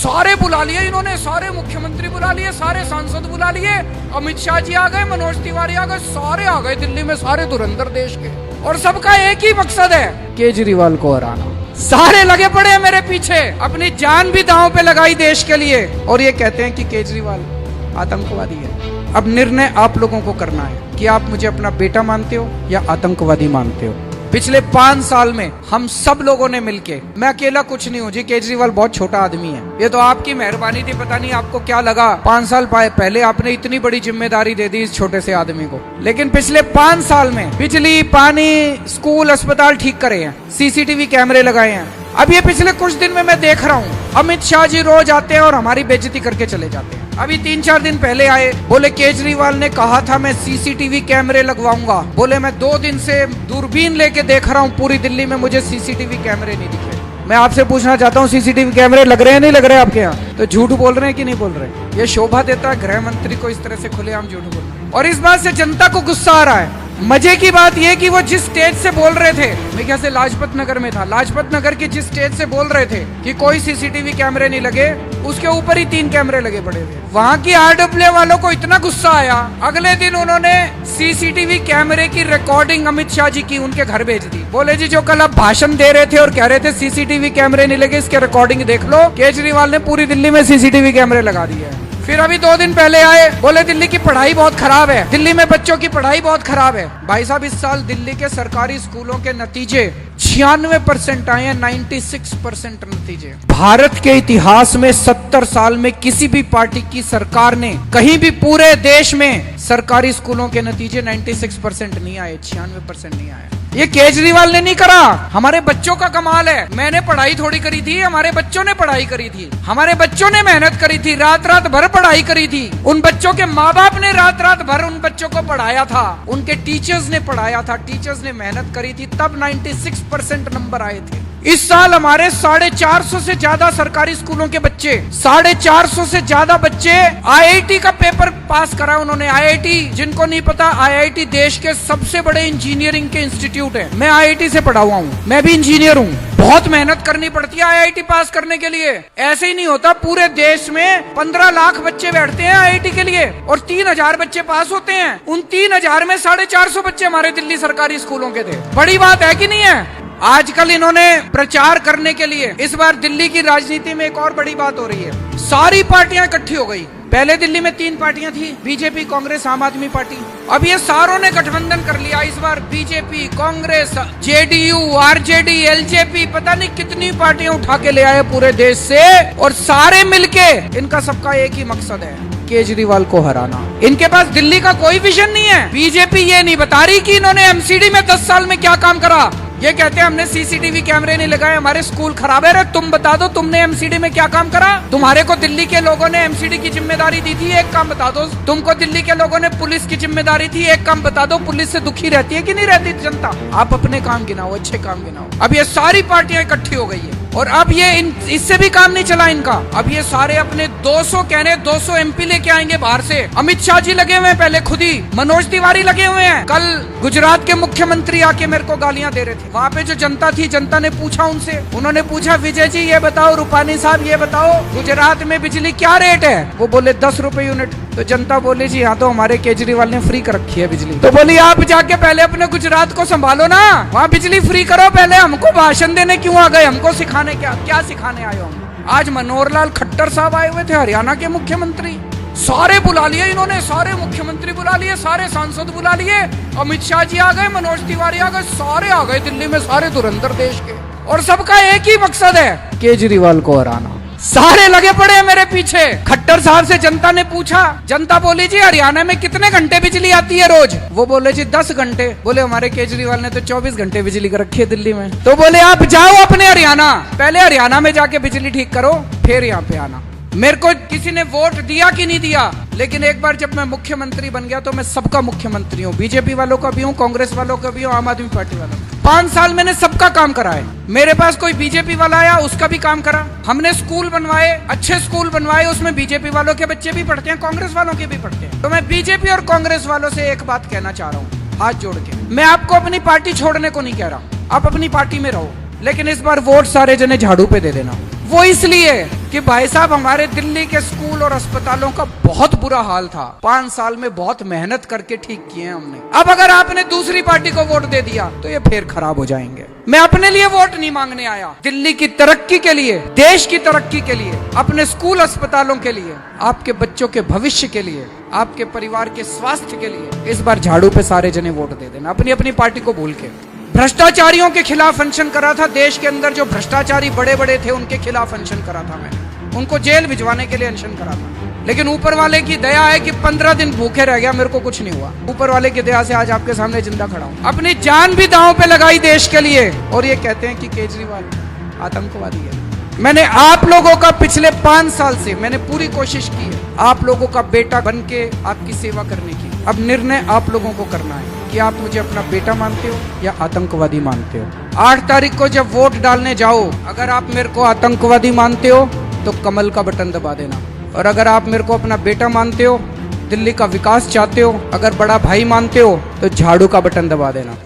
सारे बुला लिए इन्होंने, सारे मुख्यमंत्री बुला लिए, सारे सांसद बुला लिए, अमित शाह जी आ गए, मनोज तिवारी आ गए, सारे आ गए दिल्ली में, सारे धुरंधर देश के, और सबका एक ही मकसद है, केजरीवाल को हराना। सारे लगे पड़े हैं मेरे पीछे, अपनी जान भी दांव पे लगाई देश के लिए, और ये कहते हैं कि केजरीवाल आतंकवादी है। अब निर्णय आप लोगों को करना है कि आप मुझे अपना बेटा मानते हो या आतंकवादी मानते हो। पिछले 5 साल में हम सब लोगों ने मिलके, मैं अकेला कुछ नहीं हूँ जी, केजरीवाल बहुत छोटा आदमी है, ये तो आपकी मेहरबानी थी, पता नहीं आपको क्या लगा 5 साल पहले आपने इतनी बड़ी जिम्मेदारी दे दी इस छोटे से आदमी को। लेकिन पिछले 5 साल में बिजली, पानी, स्कूल, अस्पताल ठीक करे हैं, सीसीटीवी कैमरे लगाए हैं। अब ये पिछले कुछ दिन में मैं देख रहा हूँ, अमित शाह जी रोज आते हैं और हमारी बेइज्जती करके चले जाते हैं। अभी 3-4 दिन पहले आए, बोले केजरीवाल ने कहा था मैं सीसीटीवी कैमरे लगवाऊंगा, बोले मैं 2 दिन से दूरबीन लेके देख रहा हूँ पूरी दिल्ली में, मुझे सीसीटीवी कैमरे नहीं दिखे। मैं आपसे पूछना चाहता हूँ, सीसीटीवी कैमरे लग रहे हैं नहीं लग रहे आपके यहाँ? तो झूठ बोल रहे हैं कि नहीं बोल रहे? ये शोभा देता है गृह मंत्री को इस तरह से खुलेआम झूठ बोलना, और इस बात से जनता को गुस्सा आ रहा है। मजे की बात यह कि वो जिस स्टेज से बोल रहे थे, मेरे ख्याल से लाजपत नगर में था, लाजपत नगर की जिस स्टेज से बोल रहे थे कि कोई सीसीटीवी कैमरे नहीं लगे, उसके ऊपर ही 3 कैमरे लगे पड़े थे। वहां की आरडब्ल्यू वालों को इतना गुस्सा आया, अगले दिन उन्होंने सीसीटीवी कैमरे की रिकॉर्डिंग अमित शाह जी की उनके घर भेज दी। बोले जी जो कल आप भाषण दे रहे थे और कह रहे थे सीसीटीवी कैमरे नहीं लगे, इसके रिकॉर्डिंग देख लो, केजरीवाल ने पूरी दिल्ली में सीसीटीवी कैमरे लगा दिए हैं। फिर अभी 2 दिन पहले आए, बोले दिल्ली की पढ़ाई बहुत खराब है, दिल्ली में बच्चों की पढ़ाई बहुत खराब है। भाई साहब, इस साल दिल्ली के सरकारी स्कूलों के नतीजे 96% आए हैं, 96% नतीजे। भारत के इतिहास में 70 साल में किसी भी पार्टी की सरकार ने कहीं भी पूरे देश में सरकारी स्कूलों के नतीजे 96% नहीं आए, 96% नहीं आए। ये केजरीवाल ने नहीं करा, हमारे बच्चों का कमाल है। मैंने पढ़ाई थोड़ी करी थी, हमारे बच्चों ने पढ़ाई करी थी, हमारे बच्चों ने मेहनत करी थी, रात रात भर पढ़ाई करी थी, उन बच्चों के माँ बाप ने रात रात भर उन बच्चों को पढ़ाया था, उनके टीचर्स ने पढ़ाया था, टीचर्स ने मेहनत करी थी, तब 96% नंबर आए थे। इस साल हमारे 450 से ज्यादा सरकारी स्कूलों के बच्चे, 450 से ज्यादा बच्चे आईआईटी का पेपर पास करा उन्होंने। आईआईटी, जिनको नहीं पता, आईआईटी देश के सबसे बड़े इंजीनियरिंग के इंस्टीट्यूट है। मैं आईआईटी से पढ़ा हुआ हूँ, मैं भी इंजीनियर हूँ। बहुत मेहनत करनी पड़ती है आईआईटी पास करने के लिए, ऐसे ही नहीं होता। पूरे देश में 15 लाख बच्चे बैठते हैं आईआईटी के लिए और 3000 बच्चे पास होते हैं। उन 3000 में 450 बच्चे हमारे दिल्ली सरकारी स्कूलों के थे। बड़ी बात है कि नहीं है? आजकल इन्होंने प्रचार करने के लिए, इस बार दिल्ली की राजनीति में एक और बड़ी बात हो रही है, सारी पार्टियां इकट्ठी हो गई। पहले दिल्ली में 3 पार्टियां थी, बीजेपी, कांग्रेस, आम आदमी पार्टी। अब ये सारों ने गठबंधन कर लिया। इस बार BJP, Congress, JDU, RJD, LJP, पता नहीं कितनी पार्टियां उठा के ले आए पूरे देश से, और सारे मिलके इनका सबका एक ही मकसद है, केजरीवाल को हराना। इनके पास दिल्ली का कोई विजन नहीं है। बीजेपी ये नहीं बता रही कि इन्होंने एमसीडी में 10 साल में क्या काम करा। ये कहते हैं हमने सीसीटीवी कैमरे नहीं लगाए, हमारे स्कूल खराब है। तुम बता दो, तुमने एमसीडी में क्या काम करा? तुम्हारे को दिल्ली के लोगों ने एमसीडी की जिम्मेदारी दी थी, एक काम बता दो। तुमको दिल्ली के लोगों ने पुलिस की जिम्मेदारी थी, एक काम बता दो। पुलिस से दुखी रहती है कि नहीं रहती जनता? आप अपने काम गिनाओ, अच्छे काम गिनाओ। अब ये सारी पार्टियां इकट्ठी हो गई है, और अब ये इससे भी काम नहीं चला इनका। अब ये सारे अपने 200 एमपी लेके आएंगे बाहर से। अमित शाह जी लगे हुए हैं पहले खुद ही, मनोज तिवारी लगे हुए हैं। कल गुजरात के मुख्यमंत्री आके मेरे को गालियां दे रहे थे। वहाँ पे जो जनता थी, जनता ने पूछा उनसे, उन्होंने पूछा विजय जी ये बताओ, रूपानी साहब ये बताओ, गुजरात में बिजली क्या रेट है? वो बोले 10 रुपए यूनिट। तो जनता बोली जी यहाँ तो हमारे केजरीवाल ने फ्री कर रखी है बिजली। तो बोली आप जाके पहले अपने गुजरात को संभालो ना, वहाँ बिजली फ्री करो पहले। हमको भाषण देने क्यों आ गए? हमको सिखाने क्या सिखाने आए हो? आज मनोहर लाल खट्टर साहब आए हुए थे, हरियाणा के मुख्यमंत्री। सारे बुला लिए इन्होंने, सारे मुख्यमंत्री बुला लिए, सारे सांसद बुला लिए, अमित शाह जी आ गए, मनोज तिवारी आ गए, सारे आ गए दिल्ली में, सारे धुरंधर देश के, और सबका एक ही मकसद है, केजरीवाल को हराना। सारे लगे पड़े हैं मेरे पीछे। खट्टर साहब से जनता ने पूछा, जनता बोली जी हरियाणा में कितने घंटे बिजली आती है रोज? वो बोले जी 10 घंटे। बोले हमारे केजरीवाल ने तो 24 घंटे बिजली कर रखी है दिल्ली में। तो बोले आप जाओ अपने हरियाणा, पहले हरियाणा में जाके बिजली ठीक करो, फिर यहाँ पे आना। मेरे को किसी ने वोट दिया कि नहीं दिया, लेकिन एक बार जब मैं मुख्यमंत्री बन गया तो मैं सबका मुख्यमंत्री हूँ। बीजेपी वालों का भी हूँ, कांग्रेस वालों का भी हूँ, आम आदमी पार्टी वालों का। 5 साल मैंने सबका काम करा है। मेरे पास कोई बीजेपी वाला आया, उसका भी काम करा। हमने स्कूल बनवाए, अच्छे स्कूल बनवाए, उसमें बीजेपी वालों के बच्चे भी पढ़ते हैं, कांग्रेस वालों के भी पढ़ते हैं। तो मैं बीजेपी और कांग्रेस वालों से एक बात कहना चाह रहा हूँ, हाथ जोड़ के। मैं आपको अपनी पार्टी छोड़ने को नहीं कह रहा, आप अपनी पार्टी में रहो, लेकिन इस बार वोट सारे जने झाड़ू पे दे देना। वो इसलिए कि भाई साहब हमारे दिल्ली के स्कूल और अस्पतालों का बहुत बुरा हाल था। 5 साल में बहुत मेहनत करके ठीक किए हैं हमने। अब अगर आपने दूसरी पार्टी को वोट दे दिया तो ये फिर खराब हो जाएंगे। मैं अपने लिए वोट नहीं मांगने आया, दिल्ली की तरक्की के लिए, देश की तरक्की के लिए, अपने स्कूल अस्पतालों के लिए, आपके बच्चों के भविष्य के लिए, आपके परिवार के स्वास्थ्य के लिए। इस बार झाड़ू पे सारे जने वोट दे देना, अपनी अपनी पार्टी को भूल के। भ्रष्टाचारियों के खिलाफ अनशन करा था, देश के अंदर जो भ्रष्टाचारी बड़े बड़े थे उनके खिलाफ अनशन करा था मैं, उनको जेल भिजवाने के लिए अनशन करा था। लेकिन ऊपर वाले की दया है कि 15 दिन भूखे रह गया, मेरे को कुछ नहीं हुआ। ऊपर वाले की दया से आज आपके सामने जिंदा खड़ा हूं। अपनी जान भी दांव पे लगाई देश के लिए, और ये कहते हैं कि केजरीवाल आतंकवादी है। मैंने आप लोगों का पिछले 5 साल से मैंने पूरी कोशिश की है आप लोगों का बेटा बन के आपकी सेवा करने की। अब निर्णय आप लोगों को करना है कि आप मुझे अपना बेटा मानते हो या आतंकवादी मानते हो। 8 तारीख को जब वोट डालने जाओ, अगर आप मेरे को आतंकवादी मानते हो तो कमल का बटन दबा देना, और अगर आप मेरे को अपना बेटा मानते हो, दिल्ली का विकास चाहते हो, अगर बड़ा भाई मानते हो तो झाड़ू का बटन दबा देना।